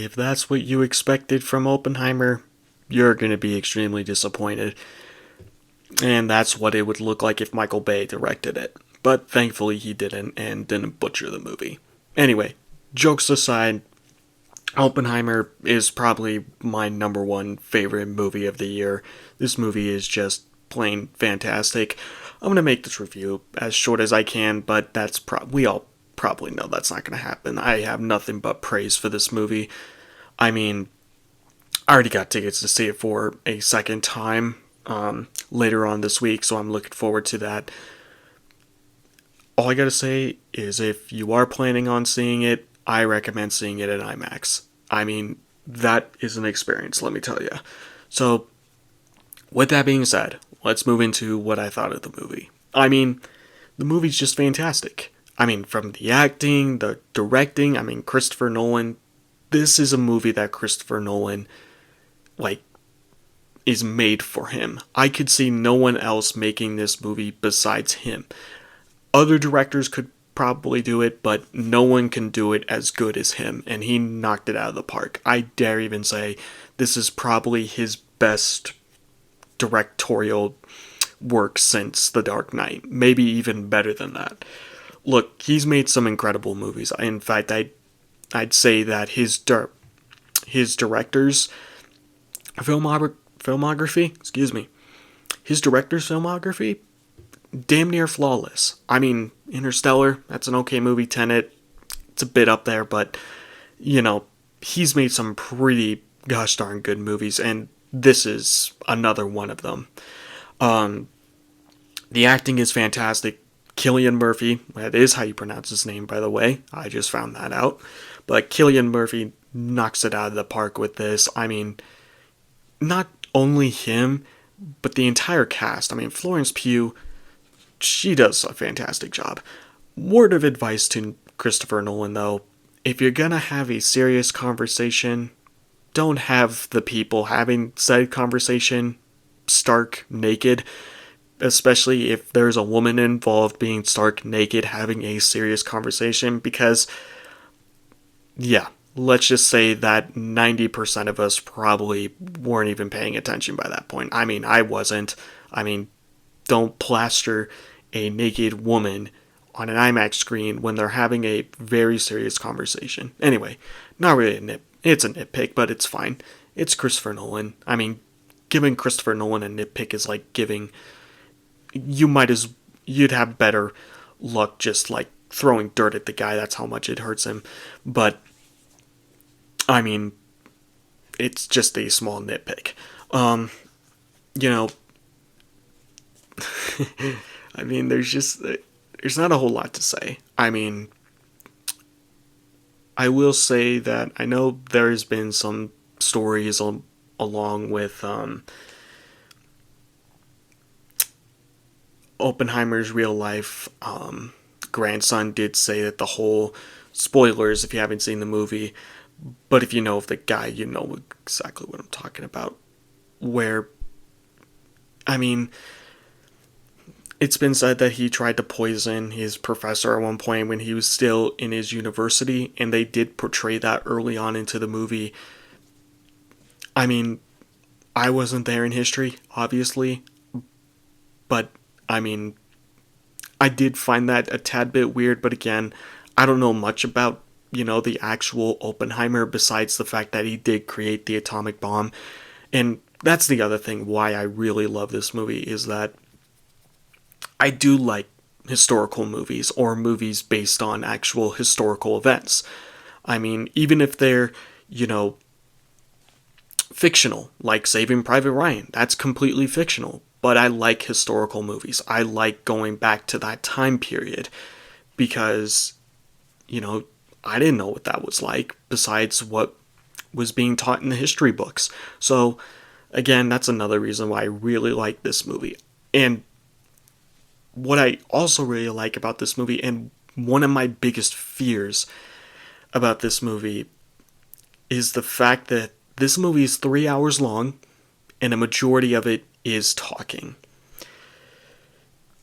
if that's what you expected from Oppenheimer, you're going to be extremely disappointed. And that's what it would look like if Michael Bay directed it. But thankfully he didn't and didn't butcher the movie. Anyway, jokes aside, Oppenheimer is probably my number one favorite movie of the year. This movie is just plain fantastic. I'm gonna make this review as short as I can, but we all probably know that's not gonna happen. I have nothing but praise for this movie. I mean, I already got tickets to see it for a second time later on this week, so I'm looking forward to that. All I gotta say is if you are planning on seeing it, I recommend seeing it in IMAX. I mean, that is an experience, let me tell you. So, with that being said, let's move into what I thought of the movie. I mean, the movie's just fantastic. I mean, from the acting, the directing, I mean, Christopher Nolan, this is a movie that Christopher Nolan, like, is made for him. I could see no one else making this movie besides him. Other directors could probably do it, but no one can do it as good as him, and he knocked it out of the park. I dare even say this is probably his best directorial work since The Dark Knight, maybe even better than that. Look, he's made some incredible movies. In fact, I'd say that his director's filmography, his director's filmography, damn near flawless. I mean, Interstellar, that's an okay movie. Tenet, it's a bit up there, but he's made some pretty gosh darn good movies, and this is another one of them. The acting is fantastic. Cillian Murphy, that is how you pronounce his name, by the way. I just found that out. But Cillian Murphy knocks it out of the park with this. I mean, not only him, but the entire cast. I mean, Florence Pugh, she does a fantastic job. Word of advice to Christopher Nolan, though. If you're gonna have a serious conversation, don't have the people having said conversation stark naked, especially if there's a woman involved being stark naked having a serious conversation, because, yeah, let's just say that 90% of us probably weren't even paying attention by that point. I mean, I wasn't. I mean, don't plaster a naked woman on an IMAX screen when they're having a very serious conversation. Anyway, not really it's a nitpick, but it's fine. It's Christopher Nolan. I mean, giving Christopher Nolan a nitpick is like giving you'd have better luck just like throwing dirt at the guy. That's how much it hurts him. But I mean, it's just a small nitpick. You know, I mean, there's not a whole lot to say. I mean, I will say that I know there's been some stories along with Oppenheimer's real life grandson did say that the whole spoilers if you haven't seen the movie, but if you know of the guy, you know exactly what I'm talking about. Where, I mean, it's been said that he tried to poison his professor at one point when he was still in his university, and they did portray that early on into the movie. I mean, I wasn't there in history, obviously, but I mean, I did find that a tad bit weird, but again, I don't know much about, the actual Oppenheimer besides the fact that he did create the atomic bomb. And that's the other thing why I really love this movie is that I do like historical movies or movies based on actual historical events. I mean, even if they're, fictional, like Saving Private Ryan, that's completely fictional. But I like historical movies. I like going back to that time period because, I didn't know what that was like besides what was being taught in the history books. So, again, that's another reason why I really like this movie. And what I also really like about this movie, and one of my biggest fears about this movie, is the fact that this movie is 3 hours long and a majority of it is talking.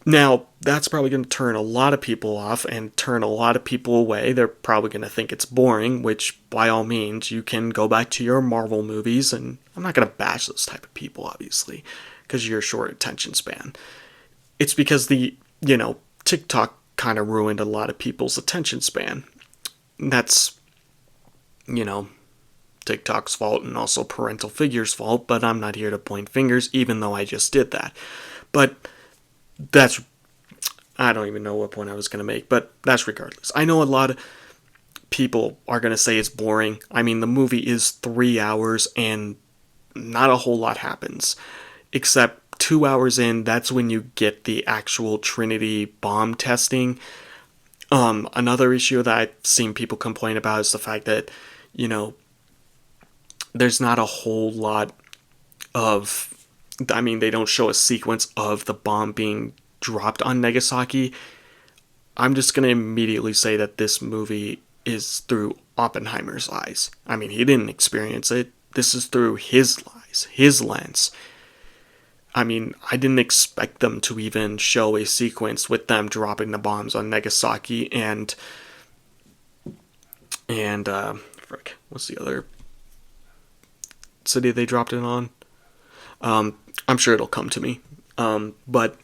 Now, that's probably going to turn a lot of people off and turn a lot of people away. They're probably going to think it's boring, which, by all means, you can go back to your Marvel movies, and I'm not going to bash those type of people, obviously, because you're short attention span. It's because TikTok kind of ruined a lot of people's attention span. That's, you know, TikTok's fault and also parental figures' fault, but I'm not here to point fingers, even though I just did that. But that's, I don't even know what point I was going to make, but that's regardless. I know a lot of people are going to say it's boring. I mean, the movie is 3 hours and not a whole lot happens. Except 2 hours in, that's when you get the actual Trinity bomb testing. Another issue that I've seen people complain about is the fact that, you know, there's not a whole lot of, I mean, they don't show a sequence of the bomb being dropped on Nagasaki. I'm just going to immediately say that this movie is through Oppenheimer's eyes. I mean, he didn't experience it. This is through his eyes, his lens. I mean, I didn't expect them to even show a sequence with them dropping the bombs on Nagasaki frick, what's the other city they dropped it on? I'm sure it'll come to me. But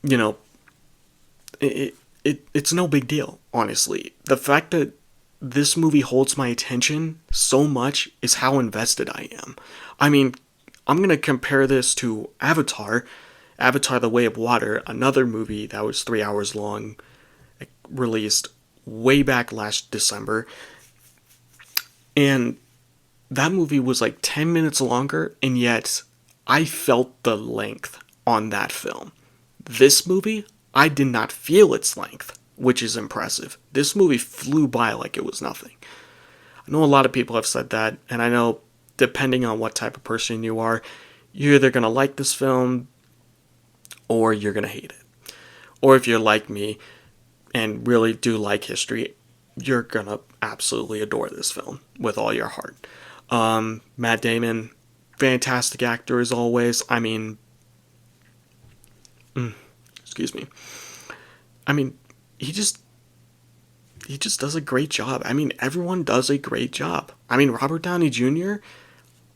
you know, it's no big deal, honestly. The fact that this movie holds my attention so much is how invested I am. I mean, I'm going to compare this to Avatar The Way of Water, another movie that was 3 hours long, released way back last December. And that movie was like 10 minutes longer, and yet I felt the length on that film. This movie, I did not feel its length, which is impressive. This movie flew by like it was nothing. I know a lot of people have said that, and I know depending on what type of person you are, you're either going to like this film or you're going to hate it. Or if you're like me and really do like history, you're going to absolutely adore this film with all your heart. Matt Damon, fantastic actor as always. I mean, excuse me. I mean, he just does a great job. I mean, everyone does a great job. I mean, Robert Downey Jr.,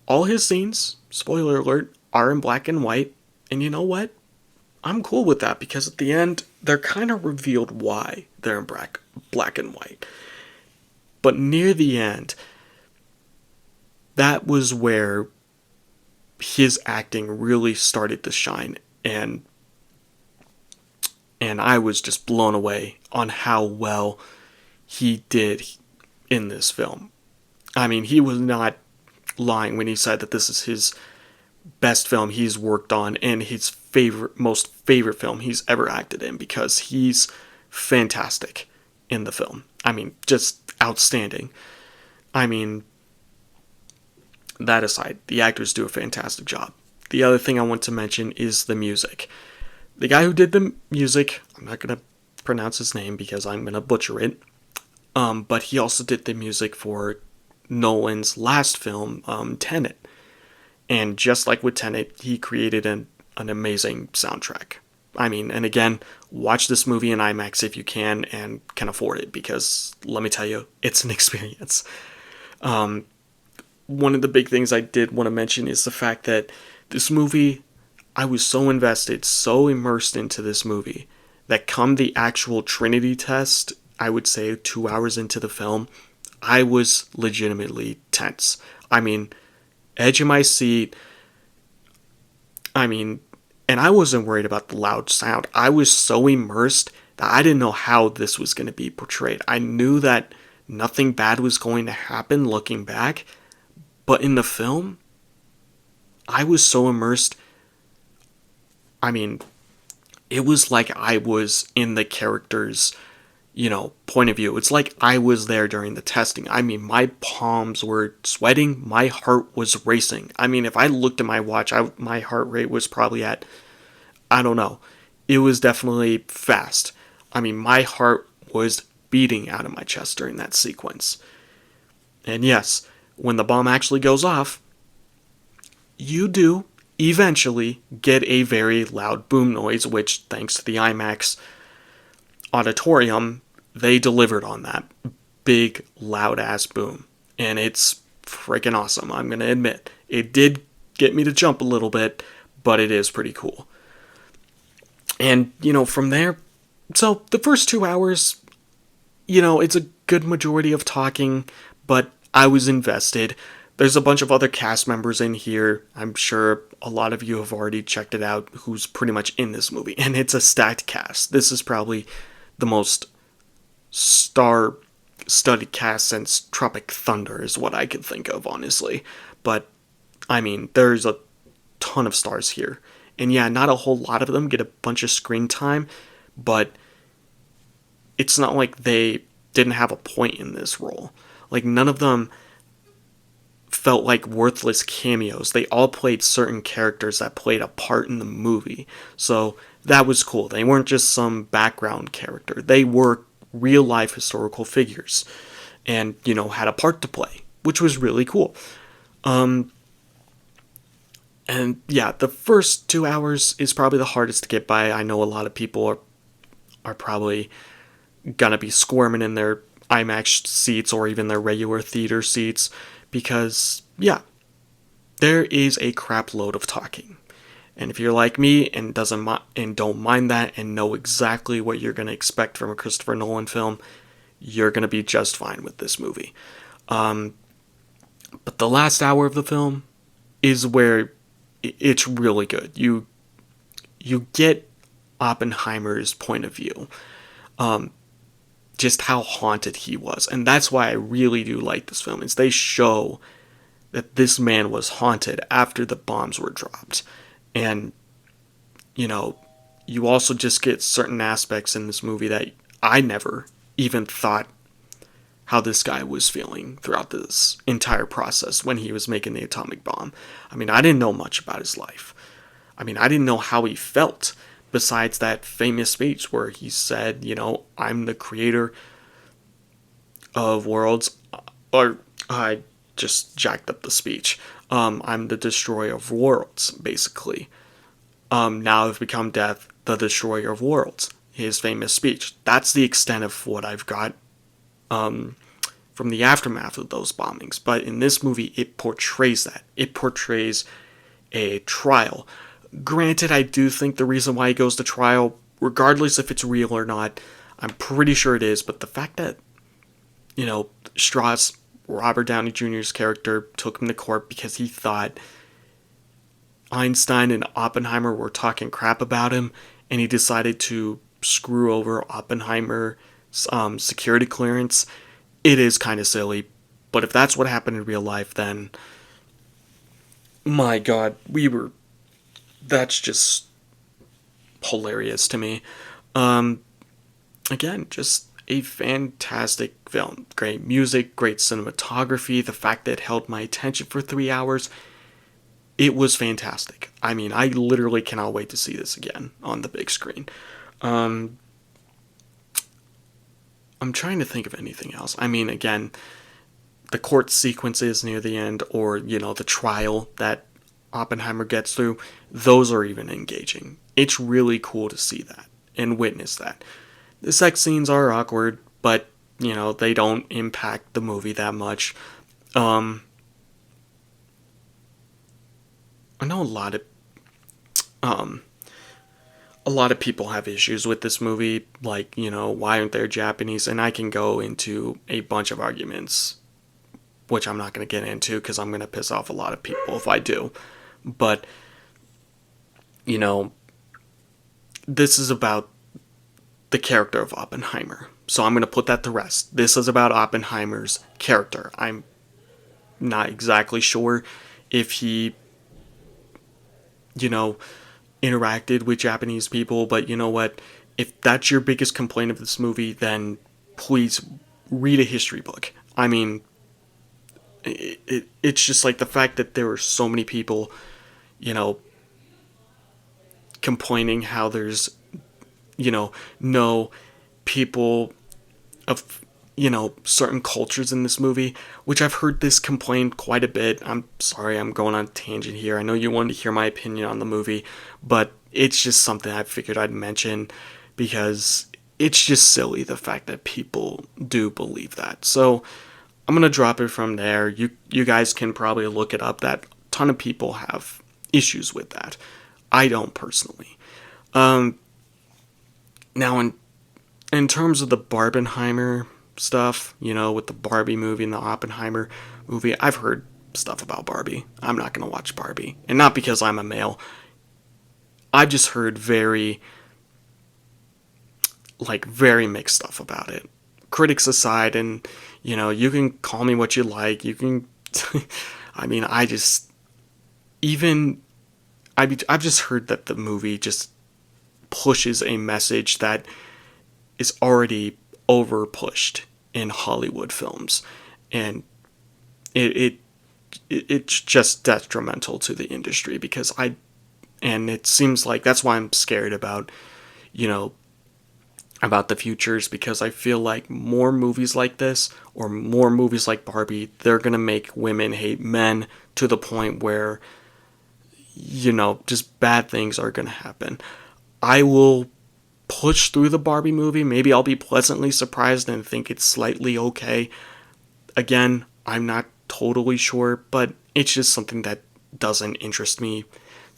all his scenes, spoiler alert, are in black and white. And you know what? I'm cool with that because at the end, they're kind of revealed why they're in black and white. But near the end, that was where his acting really started to shine. And I was just blown away on how well he did in this film. I mean, he was not lying when he said that this is his best film he's worked on and his most favorite film he's ever acted in, because he's fantastic in the film. I mean, just outstanding. I mean, that aside, the actors do a fantastic job. The other thing I want to mention is the music. The guy who did the music, I'm not going to pronounce his name because I'm going to butcher it, but he also did the music for Nolan's last film, Tenet. And just like with Tenet, he created an amazing soundtrack. I mean, and again, watch this movie in IMAX if you can and can afford it, because let me tell you, it's an experience. One of the big things I did want to mention is the fact that this movie, I was so invested, so immersed into this movie, that come the actual Trinity test, I would say 2 hours into the film, I was legitimately tense. I mean, edge of my seat. I mean, and I wasn't worried about the loud sound. I was so immersed that I didn't know how this was going to be portrayed. I knew that nothing bad was going to happen looking back, but in the film, I was so immersed. I mean, it was like I was in the character's, point of view. It's like I was there during the testing. I mean, my palms were sweating. My heart was racing. I mean, if I looked at my watch, my heart rate was probably at, I don't know. It was definitely fast. I mean, my heart was beating out of my chest during that sequence. And yes, when the bomb actually goes off, you do eventually get a very loud boom noise, which, thanks to the IMAX auditorium, they delivered on that big, loud ass boom. And it's freaking awesome, I'm going to admit. It did get me to jump a little bit, but it is pretty cool. And, from there, so the first 2 hours, it's a good majority of talking, but I was invested. There's a bunch of other cast members in here. I'm sure a lot of you have already checked it out who's pretty much in this movie. And it's a stacked cast. This is probably the most star-studded cast since Tropic Thunder is what I could think of, honestly. But, I mean, there's a ton of stars here. And yeah, not a whole lot of them get a bunch of screen time, but it's not like they didn't have a point in this role. Like, none of them felt like worthless cameos. They all played certain characters that played a part in the movie. So that was cool. They weren't just some background character. They were real life historical figures and, had a part to play, which was really cool. And yeah, the first 2 hours is probably the hardest to get by. I know a lot of people are probably gonna be squirming in their IMAX seats or even their regular theater seats because, yeah, there is a crap load of talking. And if you're like me and don't mind that and know exactly what you're gonna expect from a Christopher Nolan film, you're gonna be just fine with this movie. But the last hour of the film is where it's really good. You get Oppenheimer's point of view, just how haunted he was, and that's why I really do like this film. Is they show that this man was haunted after the bombs were dropped, and you also just get certain aspects in this movie that I never even thought how this guy was feeling throughout this entire process when he was making the atomic bomb. I mean, I didn't know much about his life. I mean, I didn't know how he felt besides that famous speech where he said, I'm the creator of worlds, or I just jacked up the speech. I'm the destroyer of worlds, basically. Now I've become death, the destroyer of worlds. His famous speech. That's the extent of what I've got from the aftermath of those bombings. But in this movie, it portrays that. It portrays a trial. Granted, I do think the reason why he goes to trial, regardless if it's real or not, I'm pretty sure it is, but the fact that, Strauss, Robert Downey Jr.'s character, took him to court because he thought Einstein and Oppenheimer were talking crap about him, and he decided to screw over Oppenheimer's security clearance, it is kind of silly. But if that's what happened in real life, then my god, that's just hilarious to me. Again, just a fantastic film. Great music, great cinematography, the fact that it held my attention for 3 hours, it was fantastic. I mean, I literally cannot wait to see this again on the big screen. I'm trying to think of anything else. I mean, again, the court sequences near the end, or, the trial that Oppenheimer gets through, those are even engaging. It's really cool to see that and witness that. The sex scenes are awkward, but, they don't impact the movie that much. I know a lot of people have issues with this movie, like, why aren't there Japanese? And I can go into a bunch of arguments, which I'm not going to get into because I'm going to piss off a lot of people if I do. But, this is about the character of Oppenheimer. So I'm going to put that to rest. This is about Oppenheimer's character. I'm not exactly sure if he, interacted with Japanese people, but you know what? If that's your biggest complaint of this movie, then please read a history book. I mean, it's just like the fact that there were so many people, complaining how there's, no people of certain cultures in this movie, which I've heard this complained quite a bit. I'm sorry, I'm going on a tangent here. I know you wanted to hear my opinion on the movie, but it's just something I figured I'd mention because it's just silly the fact that people do believe that. So I'm gonna drop it from there. You guys can probably look it up. That ton of people have issues with that. I don't personally. Um, Now in terms of the Barbenheimer stuff, with the Barbie movie and the Oppenheimer movie, I've heard stuff about Barbie. I'm not gonna watch Barbie, and not because I'm a male. I've just heard very mixed stuff about it. Critics aside, and you can call me what you like. You can, I mean, I just even I've just heard that the movie just pushes a message that is already over pushed in Hollywood films, and it, it it's just detrimental to the industry and it seems like that's why I'm scared you know about the futures, because I feel like more movies like this or more movies like Barbie, they're gonna make women hate men to the point where just bad things are gonna happen. I will push through the Barbie movie. Maybe I'll be pleasantly surprised and think it's slightly okay. Again, I'm not totally sure, but it's just something that doesn't interest me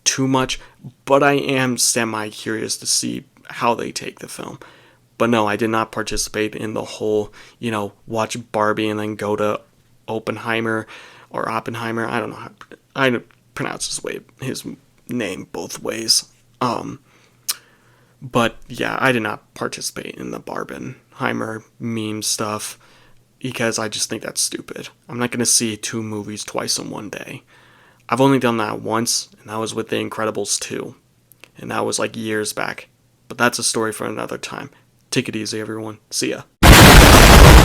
too much. But I am semi curious to see how they take the film. But no, I did not participate in the whole, watch Barbie and then go to Oppenheimer or Oppenheimer. I don't know how I pronounce his name both ways. But yeah, I did not participate in the Barbenheimer meme stuff because I just think that's stupid. I'm not going to see two movies twice in one day. I've only done that once, and that was with The Incredibles 2. And that was like years back. But that's a story for another time. Take it easy, everyone. See ya.